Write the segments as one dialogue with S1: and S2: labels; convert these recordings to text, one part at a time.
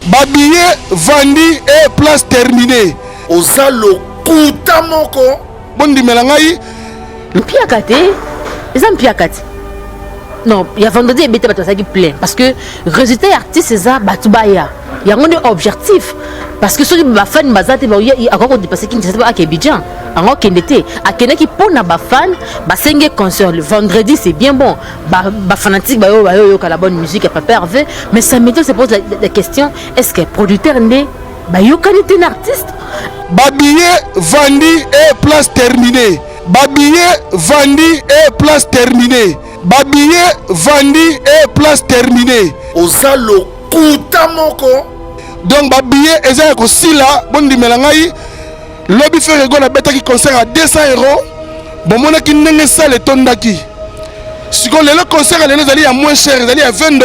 S1: Babillet vendu et place terminée.
S2: Oza lokuta moko.
S1: Bondi melangai.
S3: Mpiakate. Ils ont mpiakate. Non, il y a vendredi et bête qui plein parce que résultat artiste c'est ça batubaya. Il y a un objectif parce que ceux qui ba fan bazate ba il a encore dépassé qui ne sait pas à Abidjan. Alors qu'il était à quelqu'un qui pour na ba fan ba cinq concert le vendredi c'est bien bon. Ba fanatique ba yo la bonne musique à pas perve mais ça me se pose la question est-ce que producteur né ba yo qualité d'artiste
S1: Babillet vendu et place terminée. Babillet vendu et place terminée. Babillet vendu et place terminée.
S2: Oza lokuta moko.
S1: Donc babillet eza ko sila bondi melangai. Lobby fait rigolo na beta qui concert à 200 €. Bon mona ki ndenge ça le tondaki. Si ko le concert les allez à moins cher, ils allez à $20.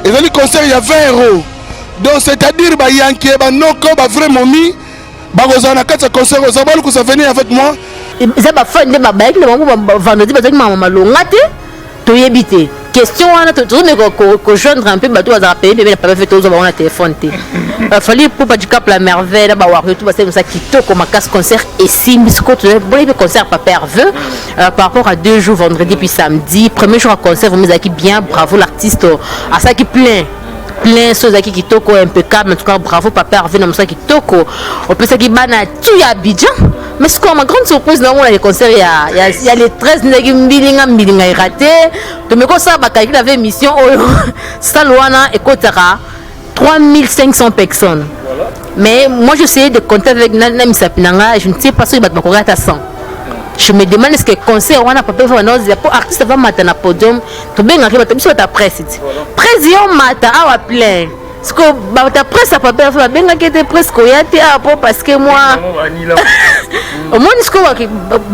S1: Et les concert il y a 20 €. Donc c'est-à-dire ba yanké ba noko ba vraiment mi ba kozana kata concert aux abalu ko ça venir avec moi.
S3: Ça ba fan de ba baik le vendredi ba mama longate. Toyebité. Question on a toujours mais joindre un peu bateau à payer mais pas fait tous on a téléphone té. Fallait pour pas du cap la merveille là ba voir tout c'est comme ça qui to comme casse concert et si bisco bon le concert pas perveux par rapport à 2 jours vendredi puis samedi premier jour à concert vous me qui bien bravo l'artiste à ça qui plein choses qui toko impeccable en tout cas bravo papa Hervé dans ça qui toko on peut ça qui bana tout ya Abidjan mais c'est quoi ma grande surprise dans les concerts il y a les 13 mbilinga raté de me ça ba calcul avait mission ça loana et kotara 3500 personnes mais moi j'essayais de compter avec Nami Sapinanga je ne sais pas si il va me courir à 100. Je me demande est-ce que concert on a pas faire non pour artiste va matin na podium to bien arrive sur ta presse président mata awa plein parce que ta presse pas faire bien que te presse ko ya te parce que moi au moins est-ce que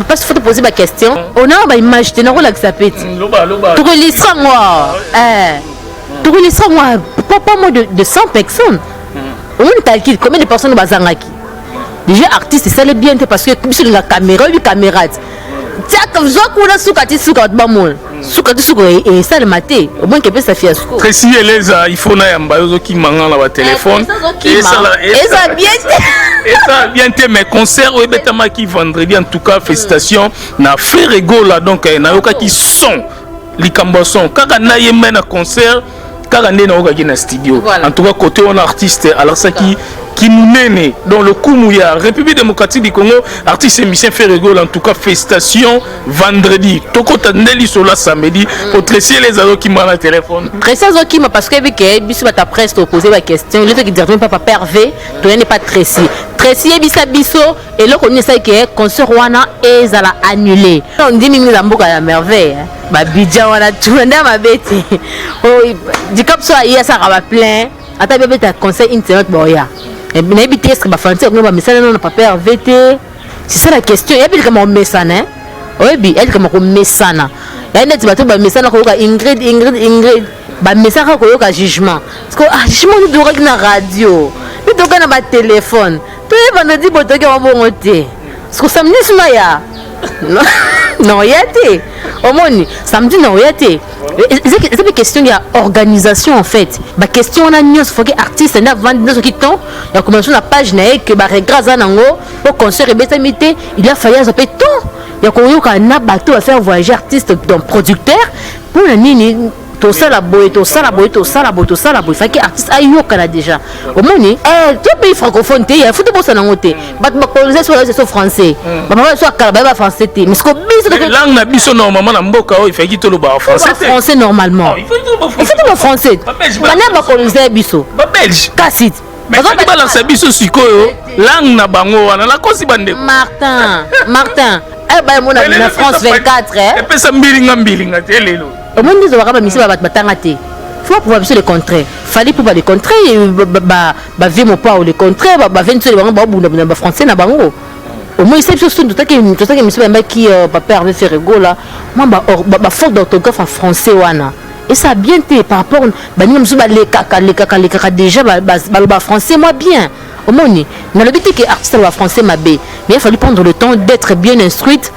S3: parce qu'il faut te poser ma question on a ba image te na relax ça peut tu relisera moi tu relisera moi pas moins de 100 personnes au moins calcul combien de personnes bazangaki. Déjà artiste c'est ça le bien parce que sur la caméra du caméra tiens comme ça qu'on a soukati soukat bamol soukati souko et ça le maté au moins que peut ça fiasco
S4: Tracy Eleza il faut na yamba yo ki manga na ba téléphone et ça bien te mes concerts au betama qui vendredi en tout cas félicitations na frère Egola donc na yoka qui son likambo son kaka na yemba na concert kaka ndé na yoka na studio en tout cas côté on artiste alors ça qui nous mène dans le Koumouya, République démocratique du Congo, artiste et musicien Ferrego, en tout cas, félicitations vendredi. Toko Tandeli sur la samedi pour Tracy les ados qui m'ont le téléphone.
S3: Tracy les qui m'a parce que Bisu va ta presse te poser la question. Le qui dit papa Hervé, tu n'es pas Tracy. Tracy et Bisso et là on est ça qui est concert Rwanda et ça l'a annulé. On dit mimi la mboka la merveille. Ba bidja wana tu nda ma bête. Oh, dit comme ça il y a ça va plein. Ata bébé ta concert internet boya. Et bien éviter ce que ma famille on va message non pas père VT c'est ça la question et puis comment on met ça hein oui bien elle comment on met ça na et net tu vas tout ba message ko Ingrid ba message ko yo ka jugement parce que jugement tu dois na radio tu dois na ba téléphone tu vas me dire boto que on bon té parce que samedi suma ya non yate au moins samedi non yate c'est une question de organisation en fait ma question on a news faut que artiste na vendre ce qui temps il a commencé la page na que ba regrasa nango pour concert et betamité il a fallu ça peut tout il y a qu'on na bateau à faire voyager artiste donc producteur pour la nini tout ça la boy fait que artiste ayo kana déjà au moins tout pays francophone il faut tout ça nango té ba coloniser sur le français ba soit kala français té mais ce que biso
S4: langue na biso normalement na mboka il fait qui tout le
S3: français normalement il faut tout français on a coloniser biso
S4: ba belge
S3: kasit
S4: mais quand tu balances biso sikoyo langue na bango wana la kosi bande
S3: Martin ba mon na France 24
S4: et puis ça mbilinga té lelo
S3: au monde ils ont mis ça batanga té faut pouvoir le contraire fallait pouvoir le contraire ba vie mon pas le contraire ba 20 les bango ba français na bango au moins c'est surtout tout ça que monsieur qui papa Hervé Ferrego là moi ba faute d'orthographe en français wana et ça a bien été par rapport ba ni monsieur ba les kaka déjà ba français moi bien au moins on a le but que artiste va français ma bé mais il fallait prendre le temps d'être bien instruite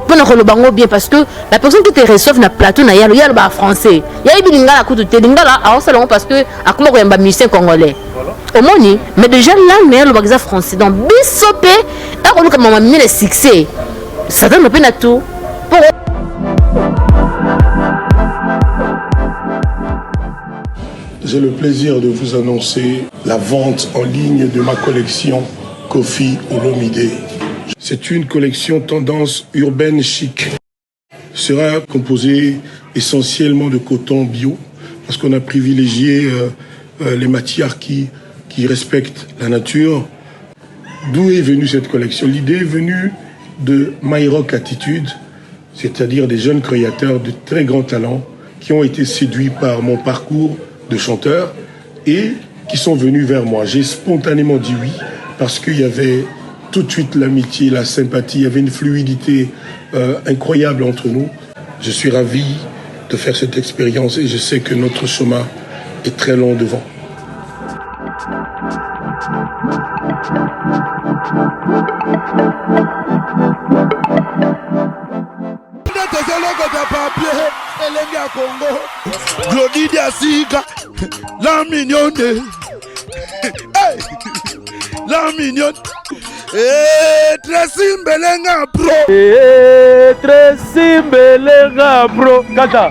S3: pour le bango bien parce que la personne qui te reçoit na plateau na yalo français ya bilinga la kutu te lingala a salon parce que akuma ko yamba musicien congolais omoni mais déjà langue na lobaka eza français donc biso mpe akoluka mama mine le succès satan mpe na tout pour
S5: J'ai le plaisir de vous annoncer la vente en ligne de ma collection Kofi Olomide. C'est une collection tendance urbaine chic. Sera composée essentiellement de coton bio parce qu'on a privilégié les matières qui respectent la nature. D'où est venue cette collection? L'idée est venue de My Rock Attitude, c'est-à-dire des jeunes créateurs de très grands talents qui ont été séduits par mon parcours de chanteur et qui sont venus vers moi. J'ai spontanément dit oui parce qu'il y avait tout de suite l'amitié, la sympathie, il y avait une fluidité incroyable entre nous. Je suis ravi de faire cette expérience et je sais que notre chemin est très long devant.
S2: Glody Diasiga, la mignonne, hey, la mignonne, Tracy Mbelenga bro,
S6: Tracy Mbelenga bro, Kata.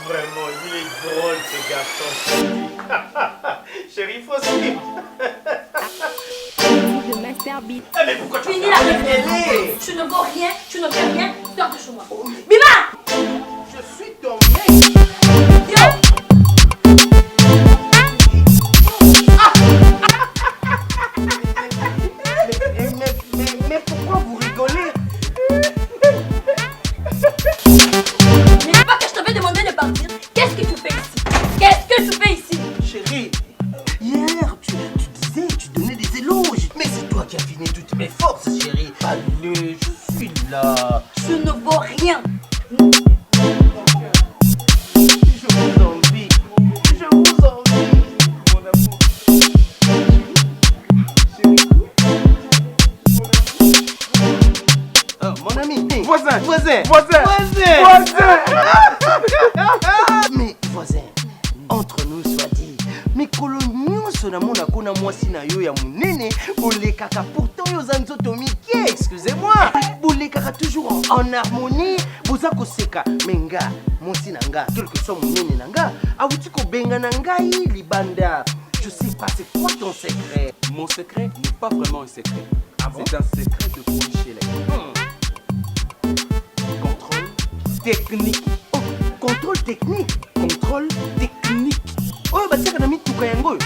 S7: Vraiment, il est drôle ce garçon. Chérie, faut suivre.
S8: Le master beat.
S7: Mais pourquoi tu
S8: Finis la réflexion. Tu ne vaux rien, tu ne fais rien, sors de chez moi. Bima!
S7: Je suis ton mec.
S8: Yo!
S7: Mais pourquoi vous rigolez?
S8: Mais pas que je t'avais demandé de partir. Qu'est-ce que tu fais ici? Qu'est-ce que tu fais ici?
S7: Chérie, hier tu disais, tu donnais des éloges. Mais c'est toi qui as fini toutes mes forces, chérie. Allez, je suis là.
S8: Tu ne vaux rien.
S7: Je vous envie. Je vous envie, mon amour. Chérie. Oh, mon ami. Voisin. Mais voisin, entre nous soit dit, mais coloniaux na mona kona mwasi na yo ya munene, bolekaka pourtant yo za nzoto mike, excusez-moi. Bolekaka toujours en harmonie, boza koseka menga, mwasi na nga, quel que soit munene na nga, awuti ko benga na ngai libanda. Je sais pas, c'est quoi ton secret?
S9: Mon secret n'est pas vraiment un secret. C'est un secret de Polichelek. Contrôle technique.
S7: Oh, contrôle technique.
S9: Contrôle technique.
S7: Oh, bah c'est un ami tout kayango.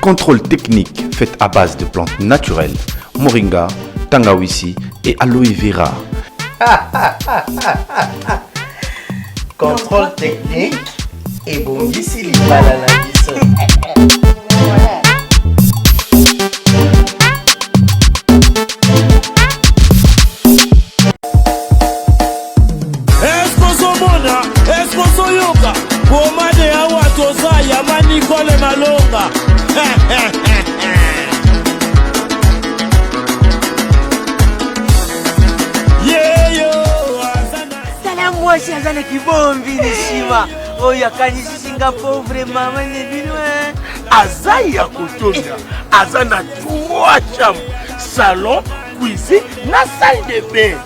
S10: Contrôle technique fait à base de plantes naturelles, moringa, tangawizi et aloe vera.
S7: Contrôle technique et bon d'ici les bananes.
S6: Yoka, Pomade Awatoza, Yamani Kole Malonga.
S7: Salam moi si Azana Kibombi Nishima. Oh yakani Singapore vraiment manebinwe.
S2: Azaya Kotonga, Azana 3 chambres, salon, cuisine, na salle de bain.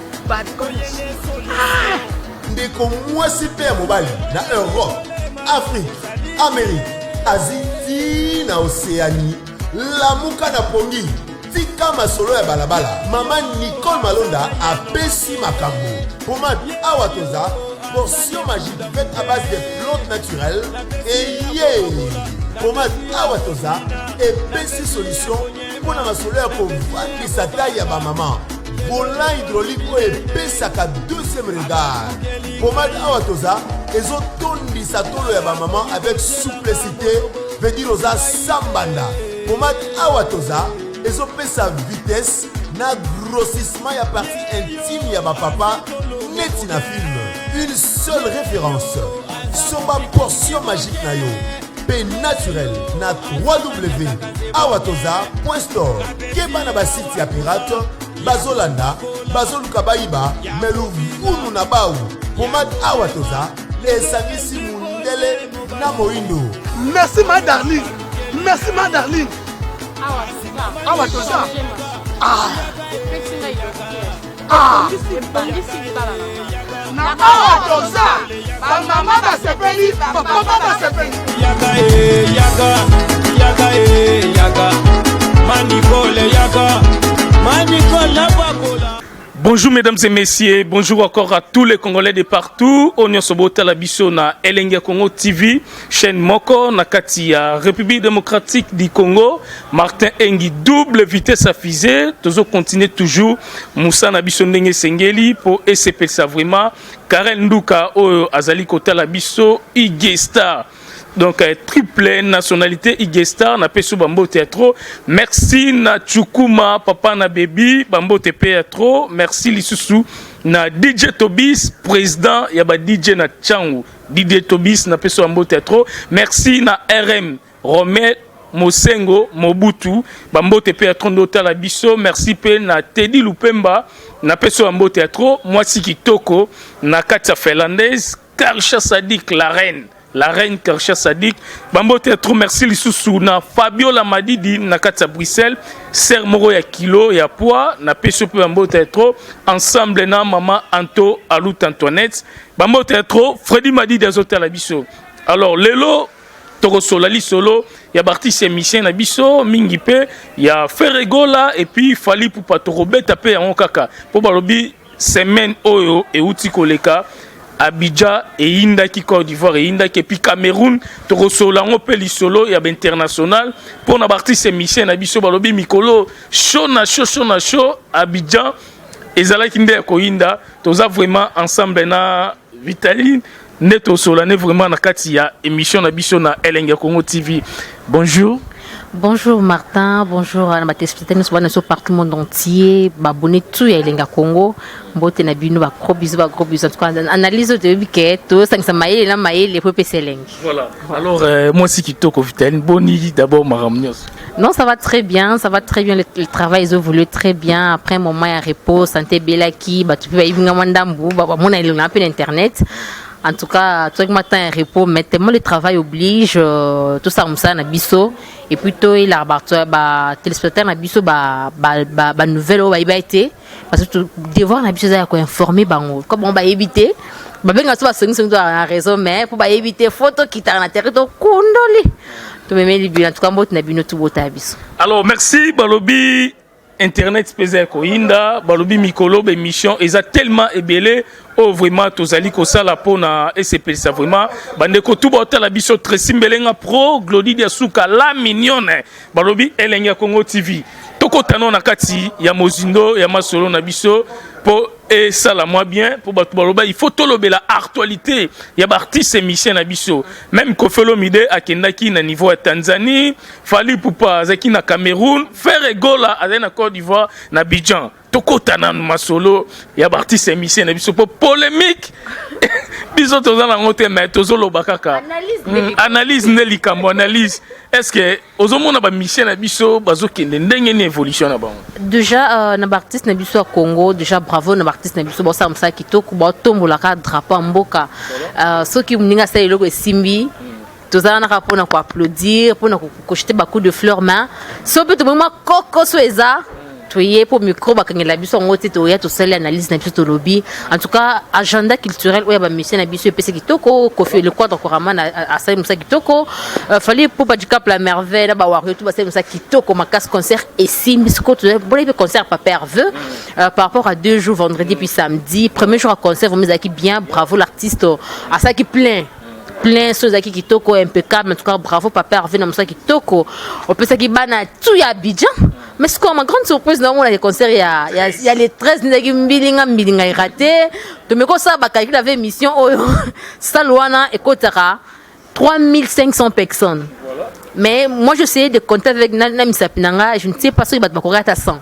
S11: Ndeko mwasi pe ya mobali na Europe, Afrique, Amérique, Asie, ti na Océanie, lamuka na pongi, tika masolo ya balabala. Mama Nicole Malonda apesi makambo. Pomade Awatoza, portion magique faite à base de plantes naturelles et Pomade Awatoza epesi solution pour na masolo ya kovandisa taille ya ba maman. Volant hydraulique epesaka deuxième regard. Pomade Awatoza ezotondisa tolo ya ba maman avec souplicité, veut dire oza sambanda. Pomade Awatoza ezopesa vitesse na grossissement ya partie intime ya ba papa neti na film. Une seule référence. Soba portion magique na yo. P naturel na www.awatoza.store. Keba na ba site ya pirate. Bazolanda, Bazoluka Baïba, Melou Vunu Nabau, Pomade Awatoza, esangisi mundele na moindo.
S1: Merci ma darling. Merci ma darling. Awa toza. Na awa toza. Ba mama ba sepeli, ba papa ba sepeli.
S6: Yaga. Manicole yaga. Manicole na bakola.
S4: Bonjour mesdames et messieurs, bonjour encore à tous les Congolais de partout. On est au Talabiso na Elenga Congo TV, chaîne Moko na Katia, République démocratique du Congo. Martin Engi, double vitesse à fusée. Toujours continuer toujours. Moussa Nabiso Ndenge Sengeli pour SCP Savrima. Karel Nduka o Azali Kotalabiso Igesta. Donc triple nationalité Igesta na peso Bambo Théâtre. Merci na Chukuma papa na baby Bambo Théâtre. Merci Lisusu na DJ Tobis président yaba DJ na Changu. DJ Tobis na peso Bambo Théâtre. Merci na RM Romel Mosengo Mobutu Bambo Théâtre ndotala biso. Merci pe na Teddy Lupemba na peso Bambo Théâtre. Moi si kitoko na Katia Ferlandez Karsha Sadik la reine Karsha Sadik Bambo Théâtre. Merci Lisusu na Fabio Lamadidi na Katia Bruxelles Ser Moro ya kilo ya poids na peso pe Bambo Théâtre ensemble na maman Anto Alut Antoinette Bambo Théâtre Freddy Madidi azotala biso. Alors lelo toko solali solo ya artiste émission na biso mingi pe ya Ferregola et puis Fali pour patoro beta pe en kaka po balobi semaine oyo e uti koleka Abidjan et Indaki Côte d'Ivoire et Indaki et puis Cameroun toko solango pe li solo ya international pour na artiste émission na biso balobi mikolo show na show Abidjan ezalaki nde ko inda toza vraiment ensemble na Vitaline Neto Solane vraiment na kati ya émission na biso na Elenga Congo TV. Bonjour.
S3: Bonjour Martin, bonjour à ma téléspectatrice, nous sommes partout le monde entier, abonnez tout à Elenga Congo. Mbote na bino ba gros bisous en tout cas analyse de biquet tout ça ça maïe la maïe les peuple Seleng.
S4: Voilà. Alors moi si qui toko Vitaline boni d'abord maramnios.
S3: Non, ça va très bien, le travail ils évolue très bien après un moment à repos, santé belaki, bah tu peux y venir mandambu, bah mon a un peu d'internet. En tout cas, tout le matin un repos, mais tellement le travail oblige, tout ça comme ça na biso et plutôt il a bah téléspectateur na biso bah nouvelle au été parce que devoir na biso ça informer bango comme on va éviter bah ben quand tu vas raison mais pour éviter photo qui t'a na territoire kondoli to me libi en tout cas mbot na bino tout bota biso.
S4: Alors merci balobi internet spécial koinda balobi mikolo be mission eza tellement ébélé oh vraiment tozali ko sala pona SCP ça vraiment bande ko tout bota la biso Tracy Mbelenga pro Glody Diasuka la mignonne balobi Elenga Congo TV toko tano na kati ya mozindo ya masolo na biso po et ça la moi bien pour baloba il faut tolobe la actualité ya artiste émission na biso même Kofelo Mide akendaki na niveau ya Tanzanie Fali Pupa zaki na Cameroun Ferregola na Côte d'Ivoire na Abidjan toko tana masolo ya artiste émission na biso po polémique biso tozana ngote mais tozolo bakaka analyse nelikambo analyse est-ce que ozomona ba mission na biso bazokende ndenge ni évolution na bango
S3: déjà na artiste na biso à Congo déjà bravo na artiste na biso bosa msa kitoko ba tombola ka drapeau mboka soki mninga sa eloko esimbi tozana na rapona ko applaudir pour na ko jeter beaucoup de fleurs main so peut vraiment koko soeza toyé pour micro bakangela biso ngote to ya to sala analyse na biso to lobby en tout cas agenda culturel oya ba mission na biso pese kitoko kofi le quadre korama na asai musa kitoko fallait pour pas du cap la merveille ba wario tout ba sai musa kitoko makas concert et simbi ko to bolé concert pas perveux par rapport à 2 jours vendredi puis samedi premier jour à concert vous me bien bravo l'artiste à ça qui plein choses qui kitoko impeccable en tout cas bravo papa Hervé na musa kitoko on peut ça qui bana tout ya Abidjan mais ce qu'on ma grande surprise dans mon concert il y a les 13 naki mbilinga raté de me ko ça ba calcul avait mission salwana et kotara 3500 personnes voilà. Mais moi je sais de compter avec na misapinanga je ne sais pas si ba ko à 100.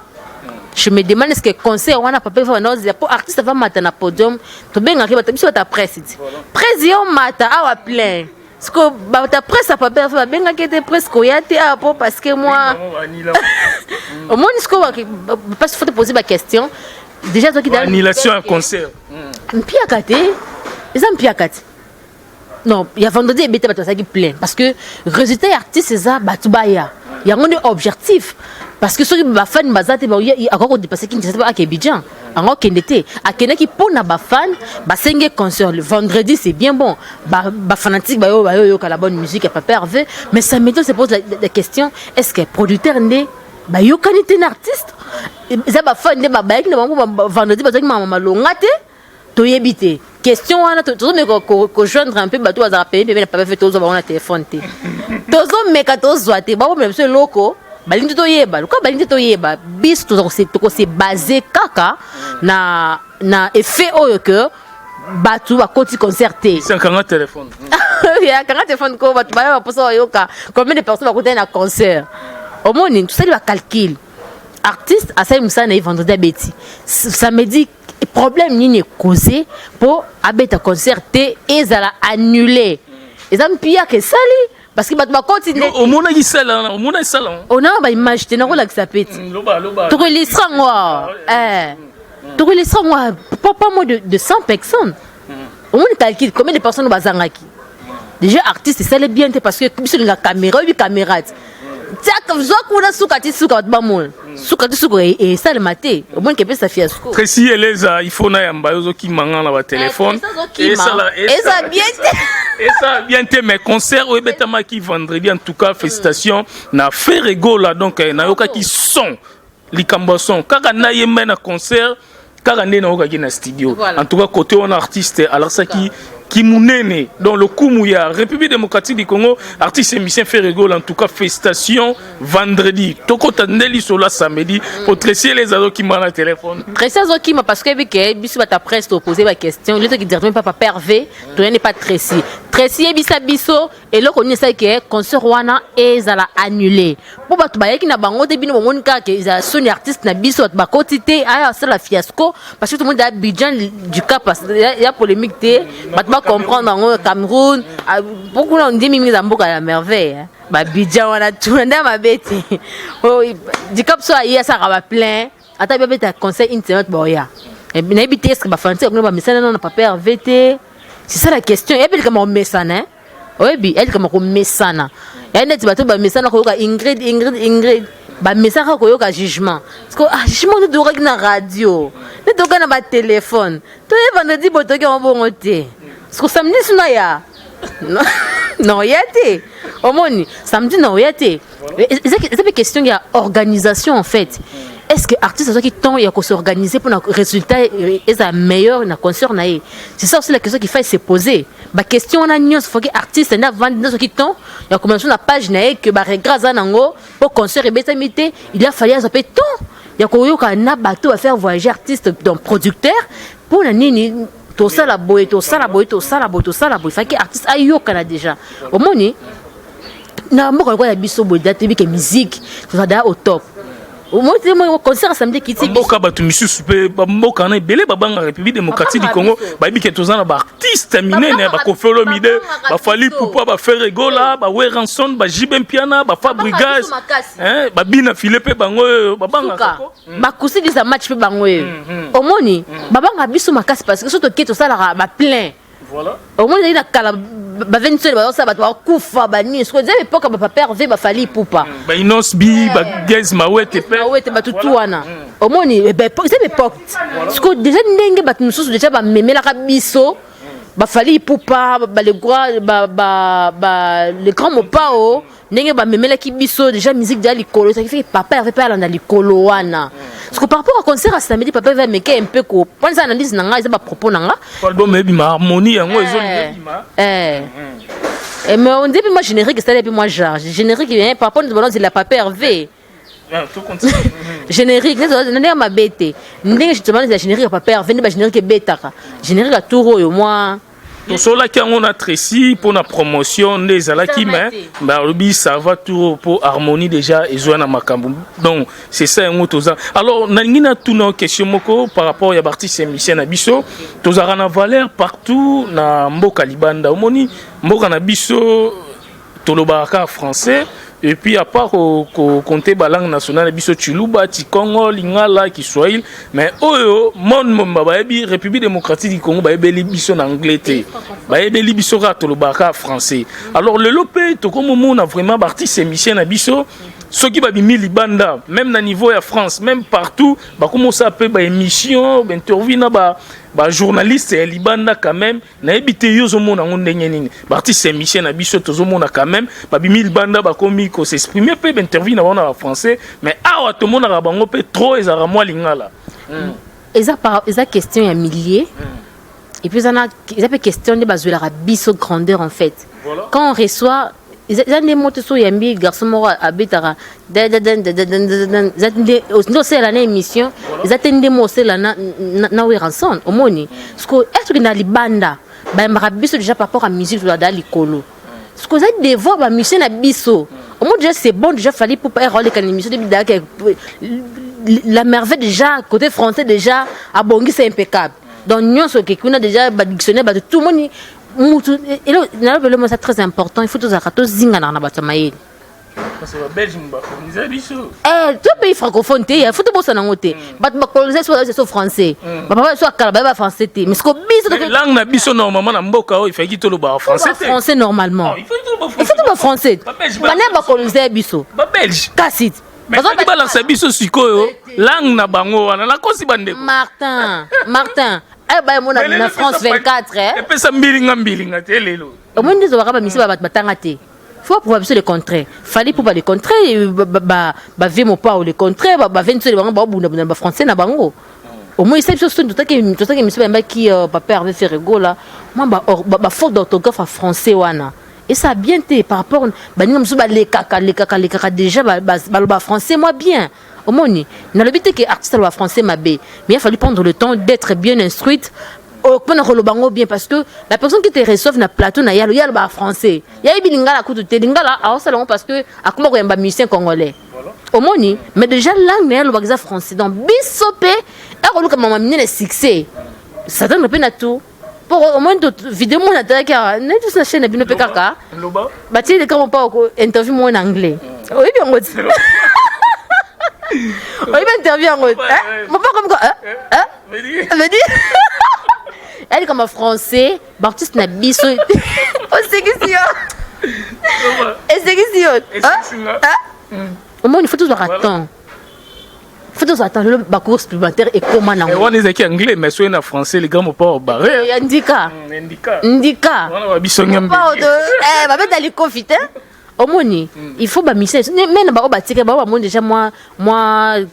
S3: Je me demande est-ce que concert on a pas faire non pour artiste va matin na podium to benga ki ba biso ta presse président mata awa plein ce que ba ta presse pas faire benga ki était presque yate apo parce que moi au moins ce que parce qu'il faut te poser ma question déjà toi qui
S4: annulation un concert
S3: mpia kate les mpia kate non, il y a vendredi et bêta ça qui plaît parce que résultat artiste c'est ça batubaya. Il y a un objectif parce que ceux qui ba fan bazate ba il encore dépasser qui ne sait pas à Abidjan. Encore qui n'était à Kenya qui pour na ba fan ba senge concert le vendredi c'est bien bon. Ba fanatique ba yo la bonne musique a pas pervé mais ça me se pose la question est-ce que producteur né ba yo qualité d'artiste ça ba fan né ba ba qui vendredi ba mama longate to yebité question wana to me ko joindre un peu bato à payer mais pas fait tous on a téléphone té tozo meka tozo te ba même ce loco balingi to yeba ko balingi to yeba bis to se basé kaka na effet oyo que bato ba koti concerté
S4: c'est un téléphone
S3: il y a un téléphone ko bato ba poso yoka combien de personnes ba côté na concert au moins tout ça il va calcul artiste à ça ça na vendredi beti ça me dit problème ni causé pour abeta concerté et ça l'a annulé et ça me pire que ça parce que bato ba continuer
S4: au monde qui sala au monde sala
S3: on a ba image te na ko la que ça pète to les sangwa to les sangwa pas moins de 100 personnes au monde calcule combien de personnes bazangaki déjà artiste c'est ça bien parce que sur la caméra oui caméra tiaka zokuna sukati suka bamol sukati suka et ça le maté au moins que peut ça fiasco
S4: Tracy Eleza il faut na yamba yozo ki manga na ba téléphone et ça bien te mes concerts au betama qui vendredi en tout cas félicitations na Ferrego là donc na yoka qui son likambo son kaka na yemba na concert kaka ndé na yoka ki na studio en tout cas côté on artiste alors ça qui mounene dans le Koumouya, République démocratique du Congo, artiste et musicien Ferrego, en tout cas, félicitations vendredi. Toko Tandeli Sola samedi, pour Tracy les ados qui m'ont le téléphone.
S3: Tracy ados qui m'a parce que bisu ta presse te poser la question, le qui dit même pas pervé, tu n'es pas Tracy. Tracy et bisa biso et là on sait que concert wana et ça l'a annulé. Pour ba tuba qui na bango début no monde ka que ça son artiste na biso ba quantité ah c'est la fiasco parce que tout le monde a Abidjan du cas parce il y a polémique té comprendre en Cameroun beaucoup on dit mimi za mboka ya merveille ba Abidjan wana tout nda mabete oh du cap so ya ça va plein ata bébé ta conseil internet boya et na habité est-ce que ba français on ba message non pas VT c'est ça la question et puis comment message hein oui bi elle comment message ya net bato ba message ko ka Ingrid ba message ko ka jugement parce que jugement de règle na radio ne doka na ba téléphone to e vendredi boto ki on bon té parce que samedi suna ya non y a té au moins samedi non y a té c'est une question de organisation en fait. Est-ce que artiste qui temps il y a qu'on s'organiser pour un résultat est ça meilleur na concert na c'est ça aussi la question qu'il faut se poser ba question on a news faut que artiste na vendre dans qui temps il y a commencé la page na que ba grâce à nango pour concert et betamité il a fallu ça peut temps il y a qu'on na bateau à faire voyager artiste donc producteur pour la nini tout ça la boy il faut que artiste ayo kana déjà au moins na moko ko ya biso boy date bi que musique tout ça au top au moins moi concert samedi qui
S4: mboka batu misusu pe mboka na belé babanga République démocratique du Congo ba bi que tozana ba artiste minene ba Kofolo Mide ba Fali Poupa ba Ferrego là ba Weranson ba Jibem Piana ba Fabrigas ba bina Philippe bango babanga
S3: ba kusi disa match pe bango au moins babanga biso makasi parce que surtout que ça la ba plein voilà au moins il a kala ba 27 ba ça ba kufa ba ni ce que j'ai époque ba pervé ba Fali Poupa
S4: ba Inos Bi ba Gez Mawete pe
S3: Mawete ba tutu wana au moins c'est époque ce que déjà ndenge ba mususu déjà ba memela ka biso ba Fali Poupa ba le gros ba le grand mopao ndenge ba memela ki biso déjà musique déjà likolo ça fait papa avait pas dans likolo wana parce que par rapport au concert à samedi papa va mettre un peu ko pour ça analyse nanga ils ba propos nanga
S4: album et ma harmonie yango ezoli
S3: mais on dit moi générique c'est depuis moi genre générique vient par rapport nous de la papa Hervé générique n'est ma bête ndenge justement la générique papa Hervé ne ba générique bêta générique à touro yo moi
S4: tout cela qui on a Tracy pour la promotion des alaki mais bah ça va tout pour harmonie déjà et zoana makambu donc c'est ça un autre alors nangina tout nos questions moko par rapport à artiste musicien na biso tozara na valeur partout na mboka libanda omoni mboka na biso tolobaka français Et puis à part compter la langue nationale, biso Chiluba, Tikongo, Lingala, Kiswahili, mais monde République démocratique du Congo, biso en anglais, biso ratolobaka français. Alors le lopé, to comme on a vraiment parti ces missions à biso, ceux qui bimi libanda, même à niveau de France, même partout, comment ça peut émission, interview journaliste et libanda quand même, na ebité yo zo mona ngondenye nini. Parti ces missions à biso to zo mona quand même, bimi libanda komi ko s'exprimer peu interview na en français, mais awa to mona ka bango pe trop ezara moi lingala.
S3: Eza question ya milliers. Et puis ça a question de bazola biso grandeur en fait. Voilà. Quand on reçoit ils ont des mots sur Yambi, garçon mort à Betara. Nous c'est l'année émission. Ils attendent des mots c'est la na ranson au moni. Parce que est-ce que dans les bandes, bah marabiso déjà par rapport à musique là dans l'écolo. Parce que vous avez des voix bah musique na biso. Au moins déjà c'est bon déjà fallait pour pas rôler quand l'émission de la merveille déjà côté français déjà à Bongi c'est impeccable. Donc nous ce que on a déjà dictionnaire bah tout le monde et là, c'est très important. Il faut tous arrêter zinga na batamaï.
S4: Parce que Belge coloniser biso.
S3: Tout pays francophone il faut tout bosser na ngoté. Bat coloniser soit français. Papa soit kalaba français mais ce que biso
S4: langue na biso normalement na mboka il faut qu'il le français.
S3: Français normalement. Il faut tout français. Bana ba coloniser biso.
S4: Ba belge.
S3: Kassit.
S4: Mais ça qui balance biso sikoyo langue na bango wana la kosi bande.
S3: Martin. Eh ben mon ami na France 24
S4: et puis ça mbilinga telelo.
S3: Au moins nous aura pas misi batanga te. Faut prouver le contraire. Fallait pour le contraire ba vemo pas le contraire ba venir le bango ba français na bango. Au moins c'est chose tout ça que misi ba qui papa Hervé Ferrego là. Moi ba faute d'orthographe français wana. Et ça a bien été par rapport ba ni msu ba les kaka déjà ba français moi bien. Au moins, dans le but que l'artiste soit français mais il a fallu prendre le temps d'être bien instruite bien parce que la personne qui te reçoit na plateau na yalo yalo ba français. Ya ibilinga la kutu te lingala a salon parce que akuma ko yamba musicien congolais. Au moins, mais déjà langue na yalo ba français donc bisopé et ko luka mama mine succès. Ça donne peu na tout. Pour au moins d'autres vidéos mon attaque na tout sa chaîne bino pekaka. Ba ti de comment pas interview moi en anglais. Oui bien on dit. On va interviewer en mode. Mon pas comme quoi. Me dit. Elle comme en français, Baptiste n'a biso. Oh c'est que si. Et c'est que si. Au moins il faut toujours attendre. Il faut toujours attendre le cours supplémentaire et comment on.
S4: On est qui anglais mais soit en français les gars m'ont pas barré.
S3: Indica.
S4: On va biso ngam.
S3: Va mettre dans les confit hein. Au moins il faut ba mission mais na ba batika ba moi déjà moi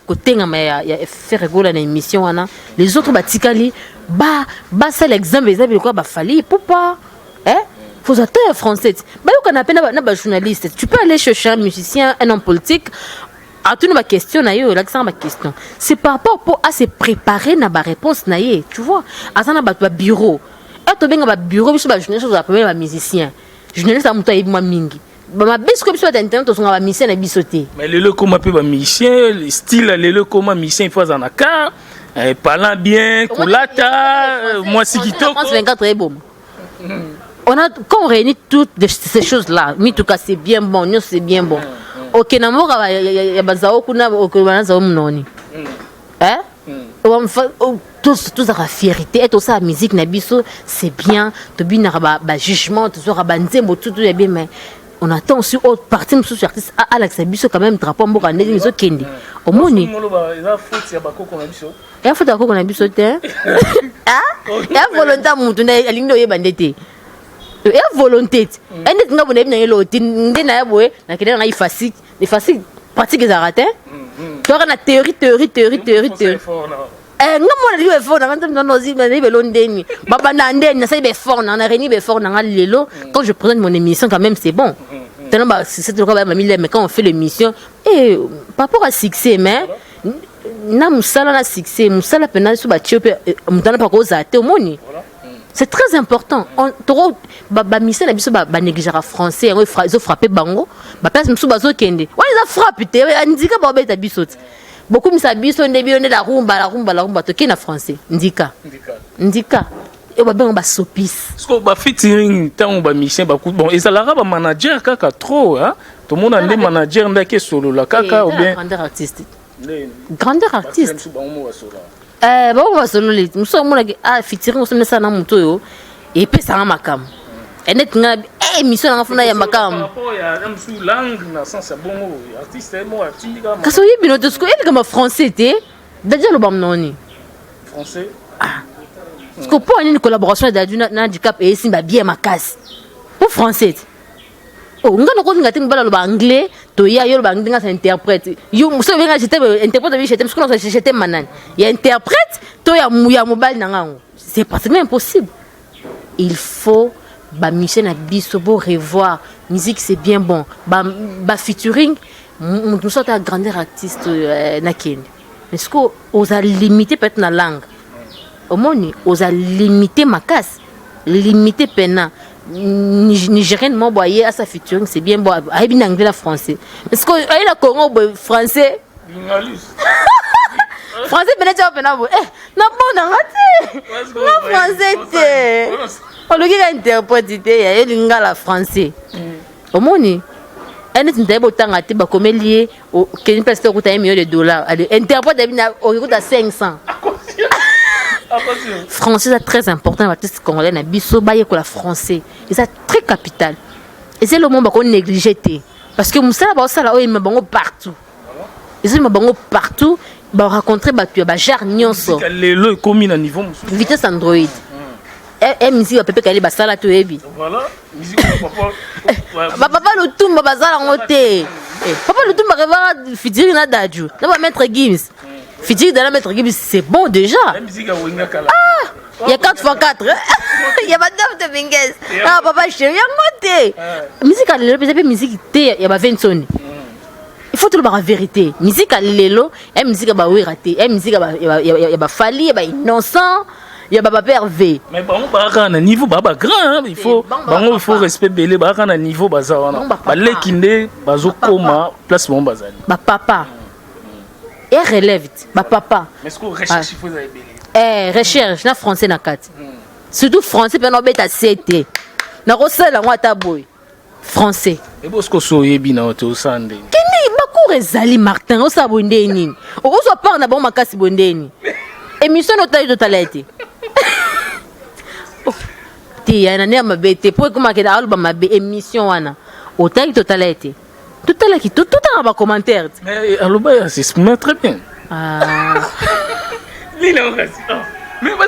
S3: côté ngama ya faire rigoler na émission wana les autres batikali ba c'est l'exemple exemple quoi ba fali pour pas hein faut attendre français ba yo kana pena na ba journaliste tu peux aller chercher un musicien un homme politique à toute ma question na yo l'accent ma question c'est par rapport à se préparer na ba réponse na ye tu vois azana ba bureau et to benga ba bureau biso ba journaliste za premier ba musicien journaliste amuto yebima mingi ma bis comme sur internet on va mission na bisoté
S4: mais le comment peut ba mission le style le comment mission il faut en aka parlant bien kulata moi si kitoko
S3: France 24 est bon on a quand on réunit toutes ces choses là mais tout cas c'est bien bon nous c'est bien bon OK na mora ya bazao kuna okubanaza mnoni hein tous à fierté et tout ça musique na biso c'est bien to bina ba jugement tout ça ba nzembo tout est bien mais on attend aussi autre partie sous artiste Alex Biso quand même drapeau mboka ndenge miso kendi omoni
S4: eza faute ya bakoko na biso
S3: ya faute ya bakoko na biso te ya volonté mutu na alingi oyeba ndete ya volonté ende tinga bona ebina yelo tinde na yaboye na kende na ifasik ifasik pratique za raté tu as na théorie ngamona liwe fort na ngam non ozi na libe londeni baba na ndeni na sai be fort na reni be fort na lelo quand je présente mon émission quand même c'est bon tellement c'est le cas mais quand on fait l'émission et par rapport à succès mais na musala na succès musala pena su ba chiope mutana pa ko za te omoni c'est très important on trop ba mission na biso ba négligera français ils ont frappé bango ba place musu bazo kende wa ils ont frappé te andika ba beta biso beaucoup misabiso ndebi on la rumba toke na français ndika et ba ben ba sopis
S4: parce que ba featuring tant ba mission ba bon et ça la ba manager kaka trop hein tout le monde a des managers ndake solo la kaka ou bien
S3: grandeur artiste bon va solo les nous sommes là featuring on ça na moto yo et puis ça makam et net nga mission na funa ya makam
S4: ya sous langue na sens bon artiste mo atinga
S3: kaso yibino to sko ele kama français te d'ailleurs le bam noni
S4: français
S3: parce que pour une collaboration d'aduna handicap et simba bien makasi pour français oh ngana ko ngati ngibala lo ba anglais to ya yo lo ba nginga sa interprète yo so venga j'étais interprète j'étais parce que j'étais manane ya interprète to ya mobile na ngango c'est pratiquement impossible il faut ba mission na biso bo revoir musique c'est bien bon ba featuring nous sommes à grandeur artiste na Kenya est-ce que osa limiter peut-être na langue au moni osa limiter makas limiter pena nigérien mo boyer à sa featuring c'est bien bon a bien anglais la français est-ce que il a Congo français français pena pena bo na bon na ngati na français on le gars interprète ya lingala français au moni elle est ndebo tanga te ba komelie au Kenya presque coûte $1 million allez interprète bina au coûte à 500 français c'est très important l'artiste congolais na biso ba yekola français et ça très capital et c'est le moment qu'on néglige parce que musala ba sala o yima bango partout et c'est bango partout ba rencontrer ba tu ba jar nyonso
S4: lelo komi na niveau
S3: vitesse android et musique papa kali ba sala to ebi
S4: voilà musique
S3: papa le tumba bazala ngote papa le tumba reva fidiri na daju na ba mettre Gims fidiri dans la mettre Gims c'est bon déjà
S4: la musique a winga kala
S3: il y a 4x4 il y a pas de binges ah papa chéri ngote musique à lelo peut-être musique té il y a ba 20 soni il faut tout la vérité musique à lelo et musique ba oui raté et musique ba il y a ba fali ba innocent il y a baba PRV
S4: mais bon ba na niveau baba grand il faut il faut respect belé ba na niveau bazawana ba lekinde bazokoma place bon bazali
S3: ba papa et relève ba papa
S4: mais ce que recherche il faut za belé
S3: recherche na français na kati surtout français pe no beta CT na rosela ngata boy français
S4: et bosko soyebi na to sande
S3: kini bakuru ezali Martin o sa bondeni o so par na bon makasi bondeni émission no taille de talete tia na ne mabete pour comment que album mabe émission wana o taille de talete tout à l'heure tout en bas commentaire
S4: mais aloba c'est très bien Lila mais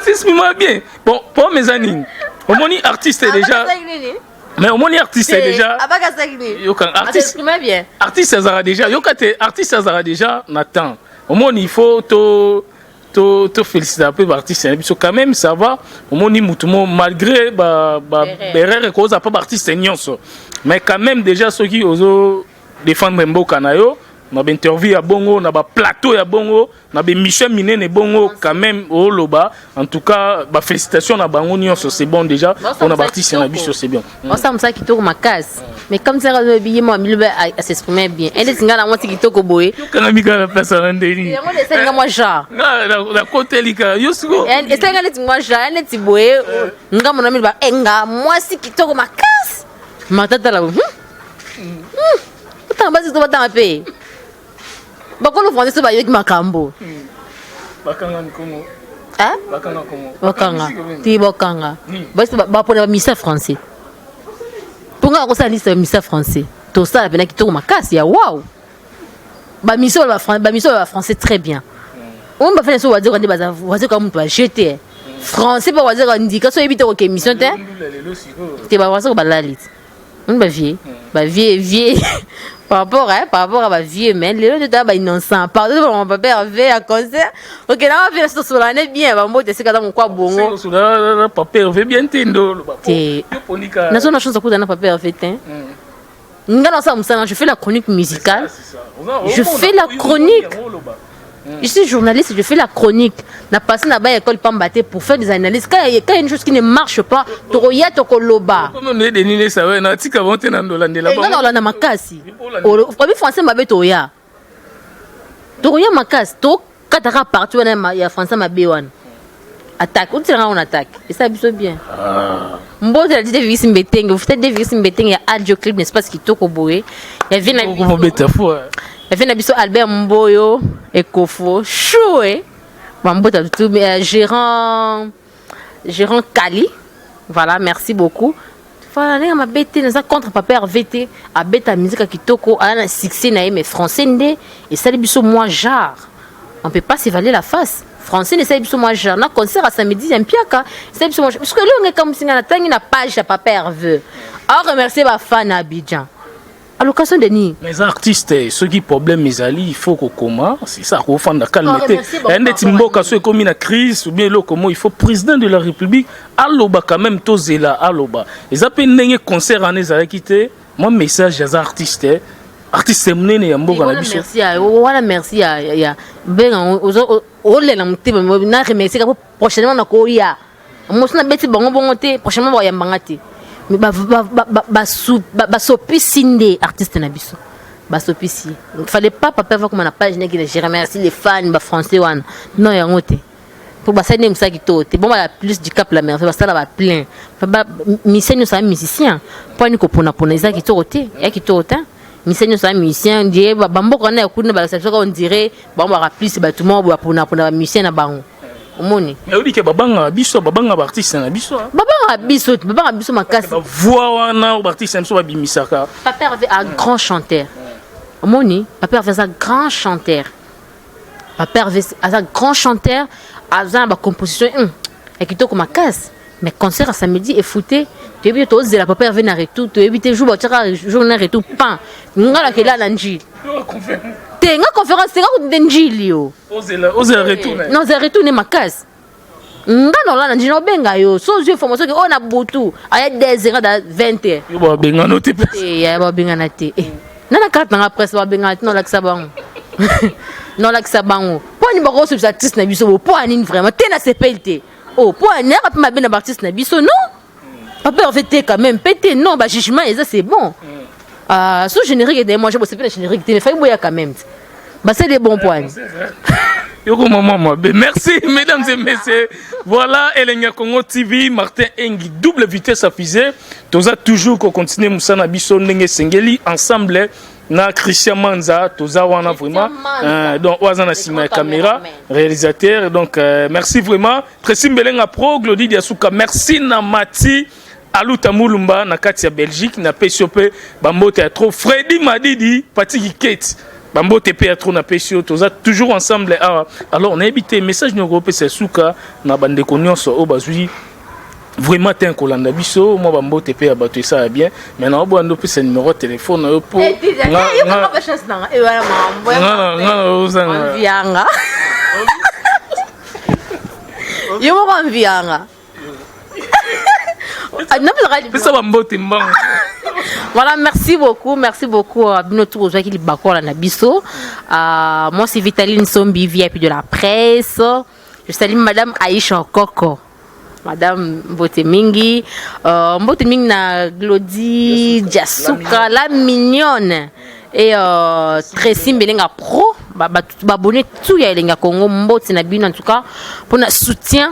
S4: c'est bien bon pour mes amis au moni artiste déjà mais au moni artiste déjà yo kan artiste
S3: bien
S4: artiste ça déjà yo kate artiste ça déjà n'attend au moni il faut to féliciter un peu l'artiste parce que quand même ça va au moni mutumo malgré berere cause pas artiste nyonso mais quand même déjà ceux qui oso défendre mboka na yo na ba interview ya bongo na ba plateau ya bongo na ba mission minene bongo quand même au loba en tout cas ba félicitations na bango nyonso c'est bon déjà on a artiste na biso c'est bien
S3: on ça ça qui tourne ma case mais comme ça le billet moi il va s'exprimer bien elle est ngala moi qui toko boy
S4: kana mika la personne ndeni
S3: on essaie nga moi genre
S4: na côté lika yusuko
S3: elle essaie nga leti moi genre elle ti boy nga mon ami ba nga moi si qui toko ma case matata la tambazi to batanga pe bakolo français ba yoki makambo
S4: bakanga nkomo bakanga komo
S3: bakanga ti bakanga ba pona misa français ponga ko sa liste misa français to ça bena ki to makasi ya wow ba miso ba français très bien on va faire ça va dire on va dire comme toi jeter français pas va dire indication éviter que émission te ba va ça ba la liste on va vieux par rapport à ma vie mais les deux d'abord innocent pardon mon papa avait un concert OK là on va faire ça sur l'année bien va moi c'est quand mon quoi bongo
S4: sur la papa avait bien tendo
S3: na zone chance ko na papa avait teint ngana ça musana je fais la chronique musicale je fais la chronique je suis journaliste, je fais la chronique. Na passé na ba école Pambaté pour faire des analyses. Quand il y a une chose qui ne marche pas, toroya tokoloba.
S4: Comment on est déniné ça ouais na tika vonte na ndolande là-bas.
S3: Non non na makasi. Au premier français mabe toya. Toya makasi to katara partout na ya français mabe wana. attaque on attaque et ça biso bien mbote la dit visi mbetenge vous faites des visi mbetenge ya audio clip n'est-ce pas ce qui toko boye ya vina ya vina biso Albert Mboyo et Kofo choué mbote tout gérant Kali voilà merci beaucoup voilà ma bête na contre papa RVT a bête musique kitoko a succès na mais français ndé et ça biso moi genre on peut pas s'évaluer la face français ne sait pas moi genre na concert à samedi un piaka c'est moi parce que là on est comme si na tangi na page à papa Hervé a remercier ma fan Abidjan à l'occasion de ni
S4: les artistes ceux qui problème mes alliés il faut qu'on commence c'est ça qu'on fait dans calmeté un des timboka ceux comme une crise ou bien là comment il faut président de la République alloba quand même tozela alloba les appels n'engé concert en les quitté mon message aux artistes artiste mnene ya mboka na biso
S3: merci ya ben o le na mtiba na remercier ka prochainement na ko ya mo sona beti bongo te prochainement ba ya mbangati mais ba sopisinde artiste na biso ba sopisi il fallait pas papa va comme na page na qui je remercie les fans ba français wana non ya ngote pour ba sane msa ki to te bon ba plus du cap la mer ba sala ba plein ba musicien ça musicien pour ni ko pona za ki to te ya ki to ta musicien ça musicien die ba mboko na yakuna ba ça on dirait ba plus ba tout le monde pona ba musicien na bango omoni
S4: mais on dit que babanga biso babanga artiste na biso
S3: babanga biso makasi
S4: voix wana artiste na biso ba bimisaka
S3: papa avait un grand chanteur omoni papa avait un grand chanteur papa avait un grand chanteur azan ba composition et kitoko makasi mais concert samedi et fouté tu es tous la papa avait na retour tu éviter jour ba journée retour pan ngala ke la nanji tenga conférence tenga ko denjili yo
S4: osela retourner
S3: non c'est retourner makasi ngana la nanji no benga yo so je formation que on a butu aya 10h da 20h
S4: yo ba benga no te
S3: ya ba benga na te nana carte na presse ba benga non la sabango non la sabango pour ni ba ko sur artiste na biso pour ani vraiment te na CPLT oh pour ani rap ma ben artiste na biso non papa en fait quand même pété non ba jugement et ça c'est bon sous générique de moi je bosse pas le générique mais faut boya quand même bah c'est des bons points
S4: yoko maman merci mesdames et messieurs voilà Elenga Congo TV Martin Engi double vitesse à fusée toza toujours qu'on continue musana biso ndenge sengeli ensemble na Christian Manza toza wana vraiment donc wazana sima caméra réalisateur donc merci vraiment Tracy Mbelenga pro Glody Diasuka merci na Mati Aluta Mulumba na kati ya Belgique na PCOP bambote ya trop Freddy Madidi Patiki Kate bambote pe ya trop na PCO toza toujours ensemble alors on a évité message no groupe c'est suka na bande nyonso o bazui vraiment t'es un kolanda biso moi bambote pe ya bato ça bien maintenant bo ando pe ce numéro de téléphone yo po
S3: Voilà, merci beaucoup à notre joueur qui est na biso. Moi c'est Vitaline Sombi VIP de la presse. Je salue madame Aïcha Koko. Madame Mbotemingi na Glody Diasuka la mignonne et Tracy Mbelenga pro abonné tout ya Elenga Congo Mbote na bino en tout cas pour notre soutien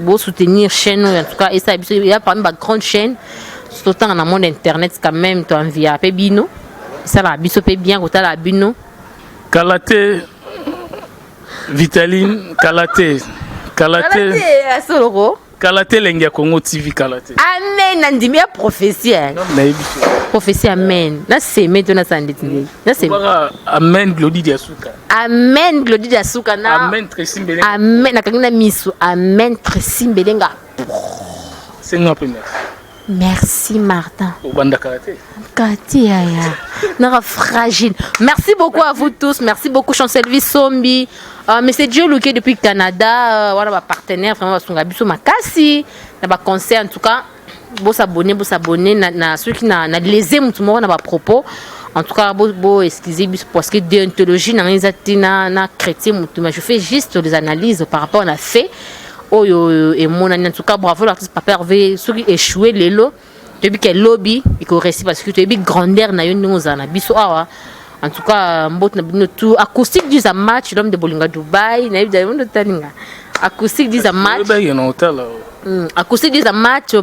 S3: pour soutenir chaîne en tout cas et ça il y a parmi ma grande chaîne surtout dans le monde internet quand même tu envie à bino ça la biso pe bien côté la bino
S4: Kalate Vitaline Kalate
S3: Soloro
S4: Kalate Elenga Congo TV Kalate
S3: amen nandimi ya prophétie prophétie amen na c'est maintenant ça ndetindi na c'est
S4: amen Glody Diasuka
S3: amen Glody Diasuka na
S4: amen Tracy Mbelenga
S3: amen na kangina misu amen Tracy Mbelenga
S4: c'est un peu
S3: merci Martin
S4: Obanda Kalate
S3: Katia na fragile merci beaucoup à vous tous merci beaucoup Chancelvi Sombi mais c'est Dieu Luke depuis le Canada voilà ma partenaire vraiment son biso makasi na ba concert en tout cas beau s'abonner na ceux qui na les aiment tout le monde na ba propos en tout cas beau excusez parce que déontologie na nzatina na chrétien mais je fais juste les analyses par rapport à fait et mon en tout cas bravo l'artiste Papa Hervé ceux qui échoué les lots depuis quel lobby il faut réussir parce que tu es big grandeur na yo nous na biso awa En tout cas, tout acoustique du match, l'homme de Bolinga Dubaï, acoustique du match. Acoustique du match,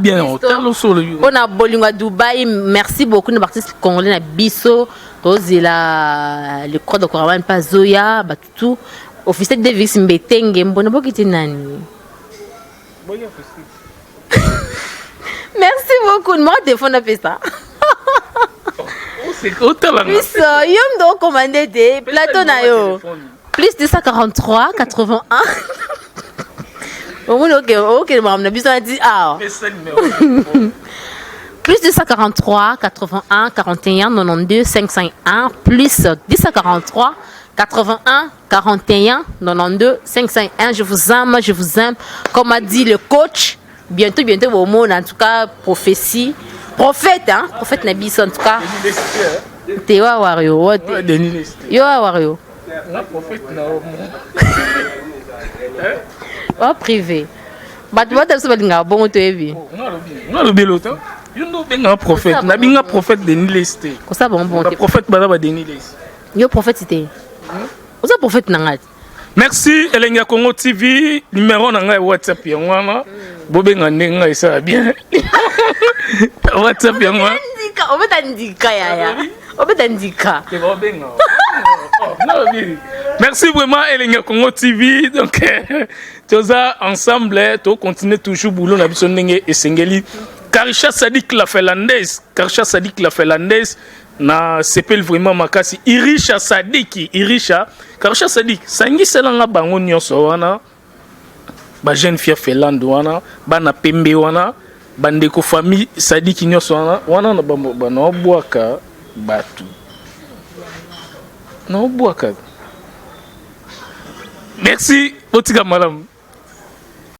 S4: bien
S3: on a Bolinga Dubaï, merci beaucoup aux artistes congolais na biso, le croix de Coraman pas Zoya, tout officiel de Vix Mbetenge, mbona bokiti nani. Merci beaucoup, moi téléphone a fait ça.
S4: C'est autant là.
S3: Plus yom do commandé des plateau na yo. Plus 243 81. OK, on a besoin de dire ah. Plus 243 81 41 92 551 plus 243 81 41 92 551. Je vous aime, comme a dit le coach. Bientôt au monde, en tout cas prophétie. Prophète Nabi, en tout cas. T'es Wario. Yo Wario. Oh privé. Bah tu vois t'as ça bien bon tu es vu.
S4: On le biloton. Yo no benga prophète. Na binga prophète de Nilesté.
S3: Comme ça bon.
S4: Prophète baba de Nilesté.
S3: Yo prophète c'était. Oza prophète nangat.
S4: Merci Elenga Congo TV, numéro na ngai WhatsApp ya ngwana. Bobenga ndenga isa bien. WhatsApp ya ngwana.
S3: Obetandika ya. Obetandika.
S4: Ke bobenga. Merci vraiment Elenga Congo TV. Donc toza ensemble, to continuer toujours boulot na biso ndenge esengeli. Karisha Sadik la Finlandaise, na s'appelle vraiment makasi Irisha Sadiki, Karisha Sadik, sangi selanga bango nyonso wana ba jeune fille Finlande wana, bana pembe wana, bandeko famille Sadiki nyonso wana na bana obwaka batu. Na obwaka. Merci, otika madame.